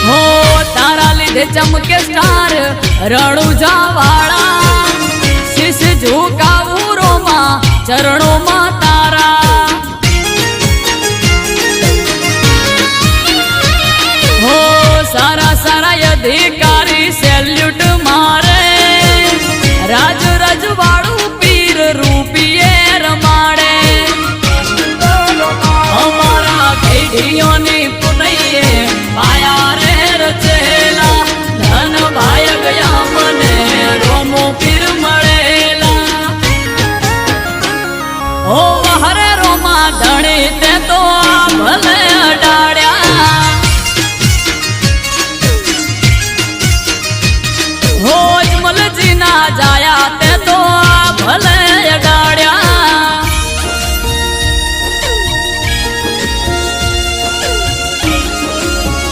हो तारा लीधे चमके स्टार रणुजा वाला शीश झुकावू रोमा चरणों में तारा हो सारा सारा अधिकार